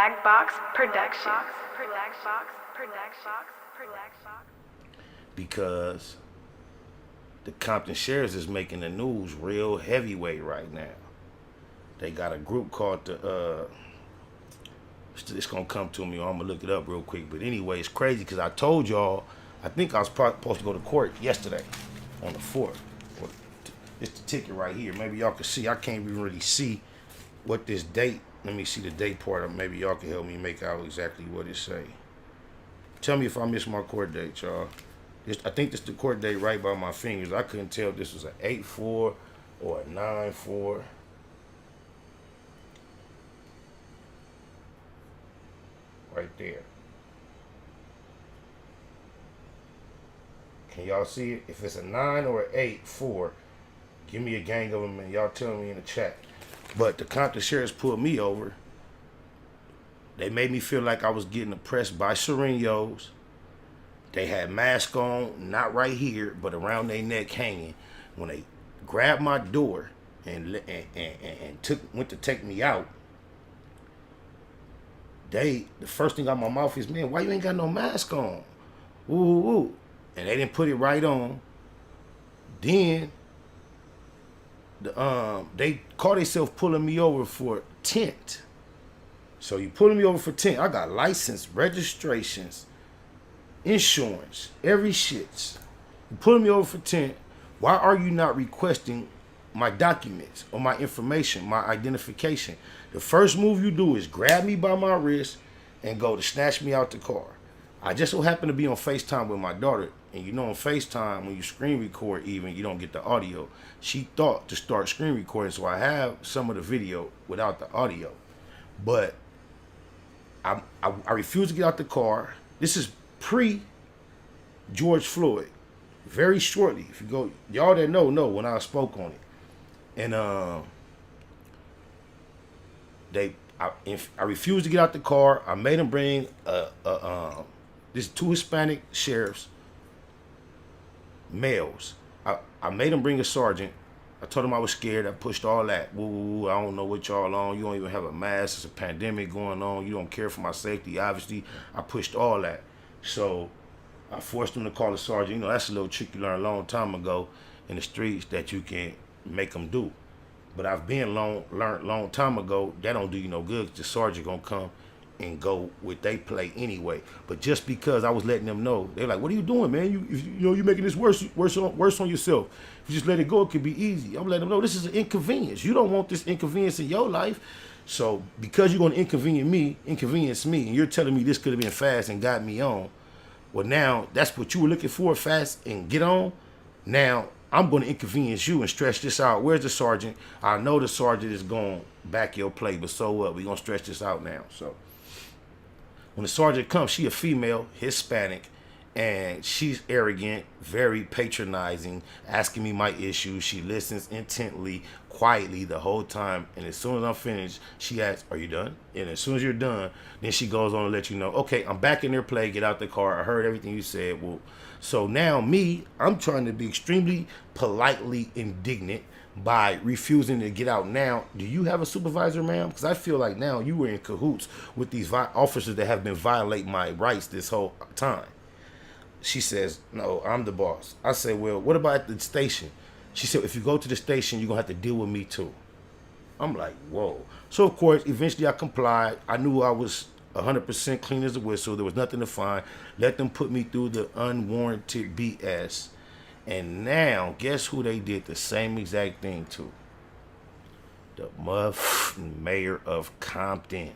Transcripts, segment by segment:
Black Box Productions. Because the Compton Sheriffs is making the news real heavyweight right now. They got a group called the it's gonna come to me, or I'm gonna look it up real quick. But anyway, it's crazy because I told y'all, I think I was supposed to go to court yesterday on the 4th. It's the ticket right here. Maybe y'all can see. I can't even really see what this date. Let me see the date part. Maybe y'all can help me make out exactly what it say. Tell me if I missed my court date, y'all. I think this is the court date right by my fingers. I couldn't tell if this was an 8-4 or a 9-4. Right there. Can y'all see it? If it's a 9 or an 8-4, give me a gang of them and y'all tell me in the chat. But the Compton Sheriffs pulled me over. They made me feel like I was getting oppressed by Serenos. They had masks on, not right here, but around their neck hanging. When they grabbed my door and went to take me out, the first thing out of my mouth is, man, why you ain't got no mask on? Ooh, ooh, ooh. And they didn't put it right on. Then they caught themselves pulling me over for tent. So you pulling me over for tent. I got license, registrations, insurance, every shit. You pulling me over for tent. Why are you not requesting my documents or my information, my identification? The first move you do is grab me by my wrist and go to snatch me out the car. I just so happen to be on FaceTime with my daughter. And you know on FaceTime, when you screen record even, you don't get the audio. She thought to start screen recording, so I have some of the video without the audio. But I refuse to get out the car. This is pre-George Floyd. Very shortly. If you go, y'all that know when I spoke on it. And I refused to get out the car. I made them bring these 2 Hispanic sheriffs, males. I made them bring a sergeant. I told them I was scared. I pushed all that. Woo, I don't know what y'all on. You don't even have a mask. It's a pandemic going on. You don't care for my safety. Obviously, I pushed all that. So I forced them to call a sergeant. You know, that's a little trick you learned a long time ago in the streets that you can make them do. But I've learned long time ago, that don't do you no good. The sergeant gonna come and go with they play anyway. But just because I was letting them know, they're like, "What are you doing, man? You're making this worse on yourself. If you just let it go, it could be easy." I'm letting them know this is an inconvenience. You don't want this inconvenience in your life. So because you're gonna inconvenience me, and you're telling me this could have been fast and got me on. Well, now that's what you were looking for, fast and get on. Now I'm going to inconvenience you and stretch this out. Where's the sergeant? I know the sergeant is going to back your play, but so what? We're going to stretch this out now. So when the sergeant comes, she a female, Hispanic, and she's arrogant, very patronizing, asking me my issues. She listens intently, quietly the whole time. And as soon as I'm finished, she asks, "Are you done?" And as soon as you're done, then she goes on to let you know, "Okay, I'm back in their play. Get out the car. I heard everything you said." Well, so now I'm trying to be extremely politely indignant by refusing to get out. Now, do you have a supervisor, ma'am? Because I feel like now you were in cahoots with these officers that have been violating my rights this whole time. She says, "No, I'm the boss." I say, "Well, what about at the station?" She said, "If you go to the station, you're going to have to deal with me too." I'm like, whoa. So, of course, eventually I complied. I knew I was 100% clean as a whistle. There was nothing to find. Let them put me through the unwarranted BS. And now, guess who they did the same exact thing to? The motherfucking mayor of Compton.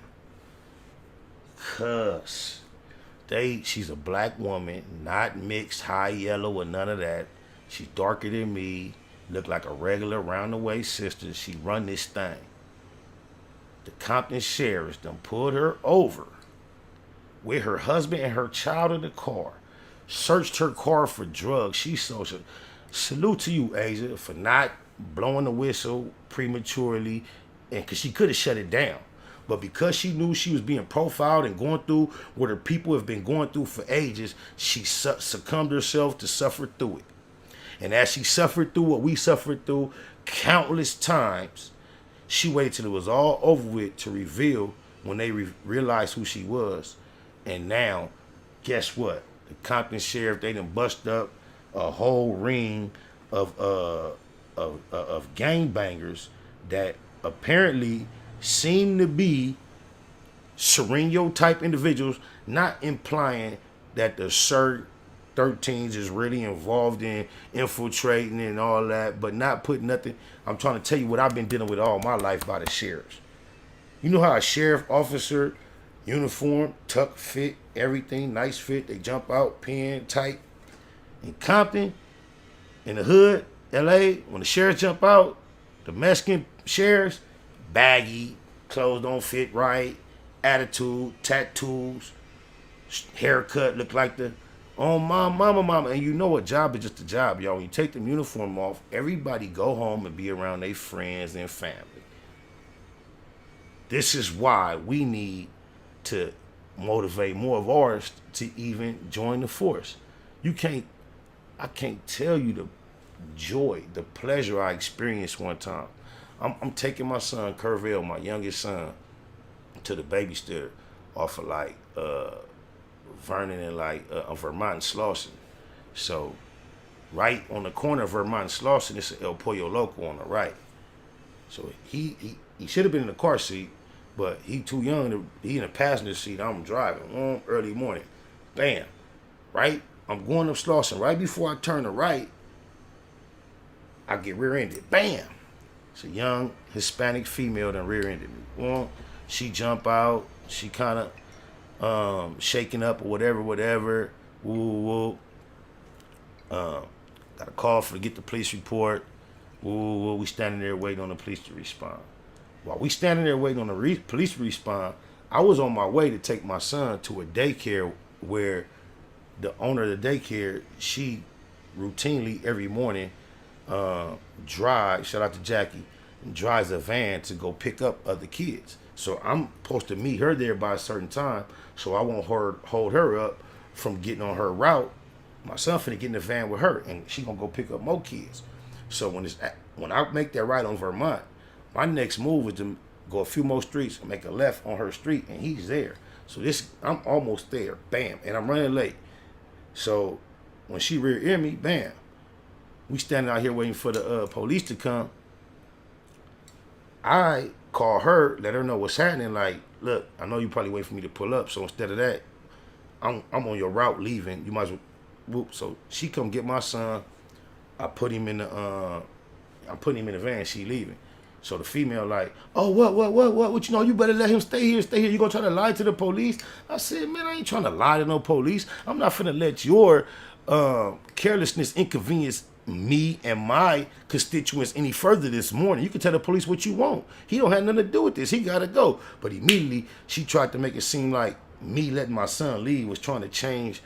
Cuz she's a black woman, not mixed, high yellow or none of that. She's darker than me, look like a regular round the way sister. She run this thing. The Compton Sheriffs done pulled her over with her husband and her child in the car. Searched her car for drugs. She's social. Salute to you, Asia, for not blowing the whistle prematurely, and because she could have shut it down. But because she knew she was being profiled and going through what her people have been going through for ages, she succumbed herself to suffer through it. And as she suffered through what we suffered through countless times, she waited till it was all over with to reveal when they realized who she was. And now, guess what? The Compton sheriff, they done bust up a whole ring of gangbangers that apparently seem to be Sereno type individuals, not implying that the CERT 13s is really involved in infiltrating and all that, but not putting nothing. I'm trying to tell you what I've been dealing with all my life by the sheriffs. You know how a sheriff officer, uniform, tuck fit, everything, nice fit, they jump out, pen, tight. In Compton, in the hood, LA, when the sheriffs jump out, the Mexican sheriffs, baggy, clothes don't fit right, attitude, tattoos, haircut look like the mama. And you know a job is just a job, y'all. When you take them uniform off, everybody go home and be around their friends and family. This is why we need to motivate more of ours to even join the force. I can't tell you the joy, the pleasure I experienced one time. I'm taking my son, Curvell, my youngest son, to the babysitter off of like Vernon and Vermont and Slauson. So right on the corner of Vermont and Slauson, it's El Pollo Loco on the right. So he should have been in the car seat, but he too young. He in the passenger seat. I'm driving early morning. Bam, right? I'm going up Slauson. Right before I turn to right, I get rear-ended. Bam. It's a young Hispanic female that rear-ended me. She jump out. She kind of shaking up or whatever. Woo. Got a call to get the police report. Woo. We standing there waiting on the police to respond. While we standing there waiting on the police to respond, I was on my way to take my son to a daycare where the owner of the daycare, she routinely every morning drives, shout out to Jackie, drives a van to go pick up other kids. So I'm supposed to meet her there by a certain time, so I won't hold her up from getting on her route. My son finna get in the van with her, and she gonna go pick up more kids. So when I make that ride on Vermont, my next move is to go a few more streets and make a left on her street, and he's there. So I'm almost there, bam, and I'm running late. So when she rear-ended me, bam, we standing out here waiting for the police to come. I call her, let her know what's happening. Like, look, I know you probably waiting for me to pull up. So instead of that, I'm on your route leaving. You might as well whoop. So she come get my son. I put him in the van. She leaving. So the female like, oh, what, you better let him stay here. You gonna try to lie to the police? I said, man, I ain't trying to lie to no police. I'm not finna let your carelessness inconvenience me and my constituents any further this morning. You can tell the police what you want. He don't have nothing to do with this. He gotta go. But immediately she tried to make it seem like me letting my son leave was trying to change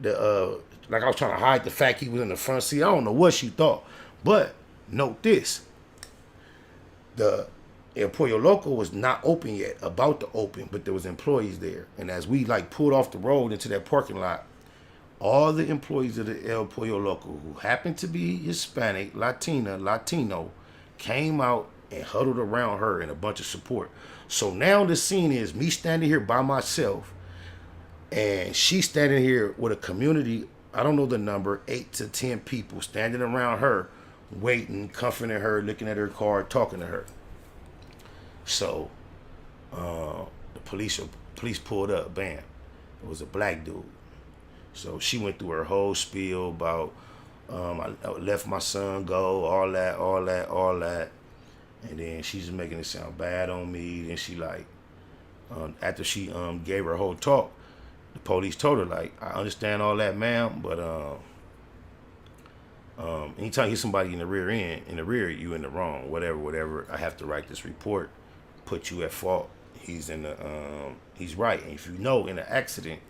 the like I was trying to hide the fact he was in the front seat. I don't know what she thought. But note this. The El Pollo Loco was not open yet, about to open, but there was employees there. And as we pulled off the road into that parking lot, all the employees of the El Pollo Loco who happened to be Hispanic, Latino, came out and huddled around her in a bunch of support. So now the scene is me standing here by myself, and she standing here with a community, I don't know the number, 8 to 10 people standing around her, waiting, comforting her, looking at her car, talking to her. So the police pulled up, bam. It was a black dude. So she went through her whole spiel about I left my son go, all that. And then she's just making it sound bad on me. Then she after she gave her whole talk, the police told her I understand all that, ma'am, but anytime you hear somebody in the rear, you in the wrong, whatever. I have to write this report, put you at fault. He's right. And if you know in an accident,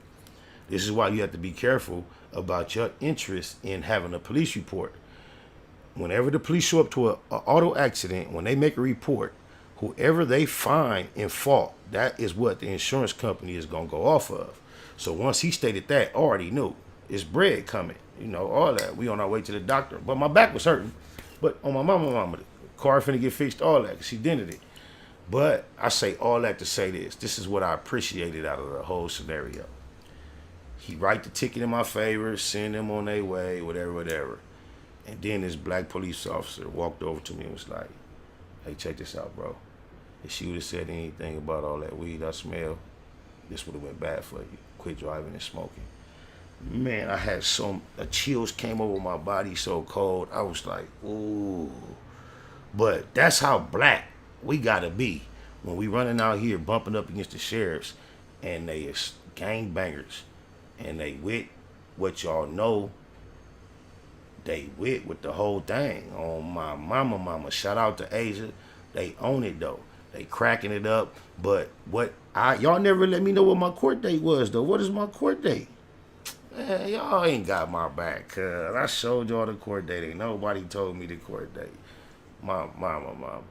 this is why you have to be careful about your interest in having a police report. Whenever the police show up to an auto accident, when they make a report, whoever they find in fault, that is what the insurance company is going to go off of. So once he stated that, I already knew it's bread coming. All that. We on our way to the doctor. But my back was hurting. But on my mama, the car finna get fixed, all that, 'cause she dented it. But I say all that to say this. This is what I appreciated out of the whole scenario. He write the ticket in my favor, send them on their way, whatever. And then this black police officer walked over to me and was like, hey, check this out, bro. If she would have said anything about all that weed I smell, this would have went bad for you. Quit driving and smoking. Man, I had chills came over my body so cold. I was like, ooh. But that's how black we gotta be when we running out here bumping up against the sheriffs and they is gangbangers and they with what y'all know. They with the whole thing. On my mama. Shout out to Asia. They own it though. They cracking it up. But y'all never let me know what my court date was though. What is my court date? Man, y'all ain't got my back, cuz. I showed y'all the court date. Ain't nobody told me the court date. My mama.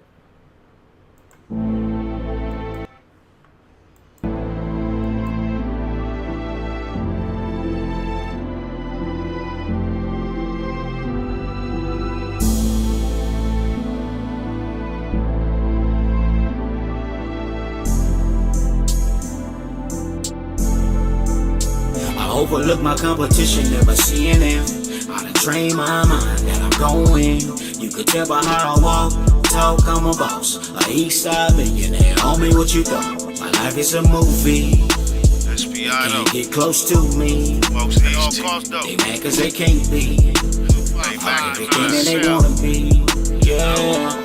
Overlook my competition, never seeing them. I done trained my mind that I'm going. You could tell by how I walk, talk, I'm a boss. A Eastside millionaire, homie, what you thought? My life is a movie. Can't get close to me. They mad cause they can't be. I'm everything that they wanna be. Yeah.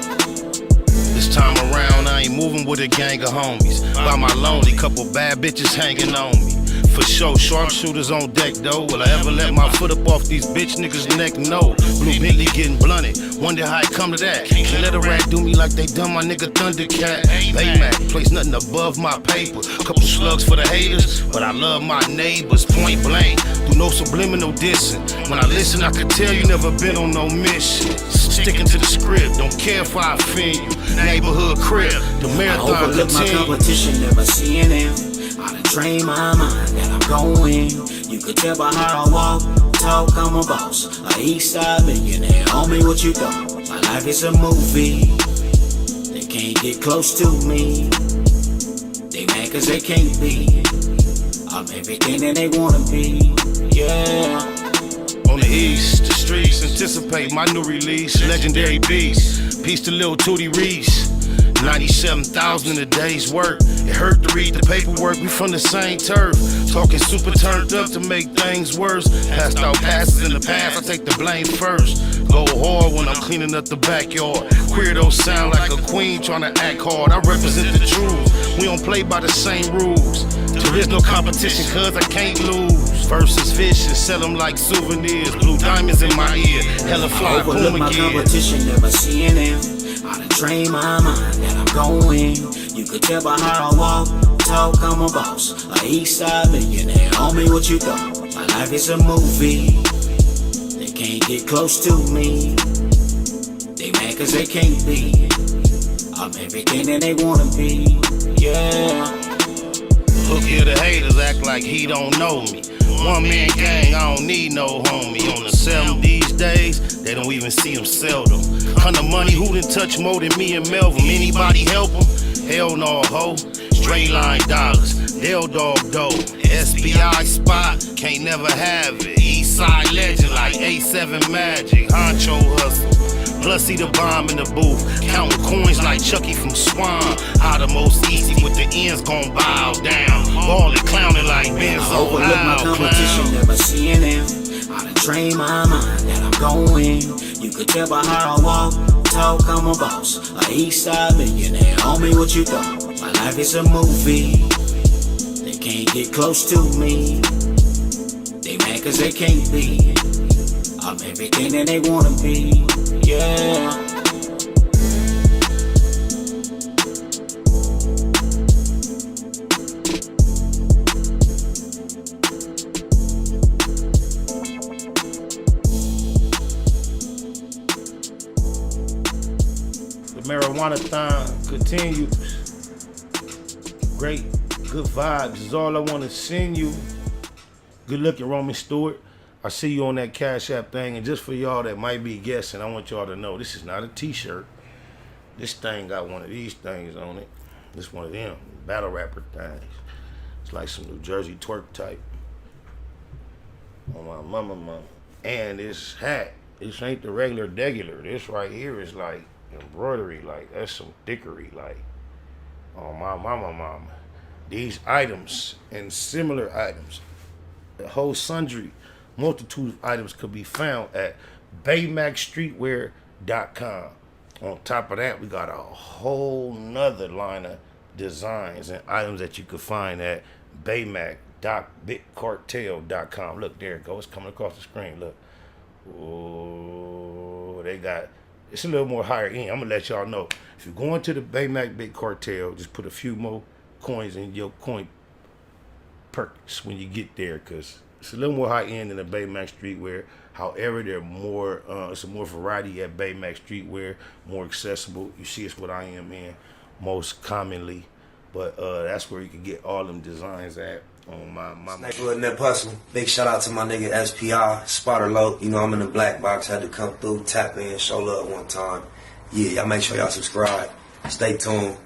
This time around, I ain't moving with a gang of homies. By my lonely, couple bad bitches hanging on me. For sure, sharpshooters on deck though. Will I ever let my foot up off these bitch niggas' neck? No. Blue Bentley getting blunted. Wonder how it come to that. Can't let a rat do me like they done my nigga Thundercat. Baymax, place nothing above my paper. Couple slugs for the haters, but I love my neighbors. Point blank, do no subliminal dissing. When I listen, I can tell you never been on no mission. Sticking to the script, don't care if I offend you. Neighborhood crib, the marathon I overlook my competition, never seeing them. I done trained my mind that I'm going. You could tell by how I walk, talk, I'm a boss. A Eastside millionaire, homie, what you thought? My life is a movie. They can't get close to me. They mad cause they can't be. I'm everything that they wanna be. Yeah. On the east, the streets anticipate my new release. Legendary beast. Peace to Lil Tootie Reese. 97,000 in a day's work. It hurt to read the paperwork, we from the same turf. Talking super turned up to make things worse. Passed out passes in the past, I take the blame first. Go hard when I'm cleaning up the backyard. Queerdos sound like a queen trying to act hard. I represent the truth, we don't play by the same rules. There is no competition cause I can't lose. Versus fish and sell them like souvenirs. Blue diamonds in my ear, hella fly overlook my competition, never seeing them. I done trained my mind that I'm going. You could tell by how I walk, talk, I'm a boss. A Eastside millionaire, homie, what you thought? My life is a movie. They can't get close to me. They mad cause they can't be. I'm everything that they wanna be. Yeah. Look here, the haters act like he don't know me. One man gang, I don't need no homie. On the 7 these days, they don't even see him seldom. Kind of money, who done touch more than me and Melvin? Anybody help him? Hell no, ho. Straight line dollars, they'll dog dough. SBI spot, can't never have it. Eastside legend like A7 Magic. Honcho hustle. Plus see the bomb in the booth, counting coins like Chucky from Swan. How the most easy with the ends gon' bow down. Ballin' clowning like Benzo. I overlook my competition, never seeing them. I done trained my mind that I'm going. You could tell by how I walk, talk, I'm a boss. A Eastside millionaire, homie, what you thought? My life is a movie. They can't get close to me. They mad cause they can't be. I'm everything that they wanna be. Yeah. The marijuana-thon continues. Great, good vibes is all I want to send you. Good looking, Roman Stewart. I see you on that Cash App thing, and just for y'all that might be guessing, I want y'all to know this is not a t-shirt. This thing got one of these things on it. This one of them battle rapper things. It's like some New Jersey twerk type. On my mama. And this hat, this ain't the regular degular. This right here is like embroidery, like that's some dickery, like on my mama. These items and similar items, the whole sundry, multitude of items could be found at BayMacStreetwear.com. On top of that, we got a whole nother line of designs and items that you could find at BayMac.BitCartel.com. Look, there it goes. It's coming across the screen. Look. Oh, they got, it's a little more higher end. I'm going to let y'all know. If you're going to the Baymac Big Cartel, just put a few more coins in your coin perks when you get there, because it's a little more high end than the Baymac Streetwear. However, they're more, it's a more variety at Baymac Streetwear, more accessible. You see, it's what I am in most commonly, but that's where you can get all them designs at. On my Neighborhood Nip Hustle. Big shout out to my nigga SPI, Spotter Low. You know I'm in the black box, had to come through, tap in, show love one time. Yeah, y'all make sure y'all subscribe. Stay tuned.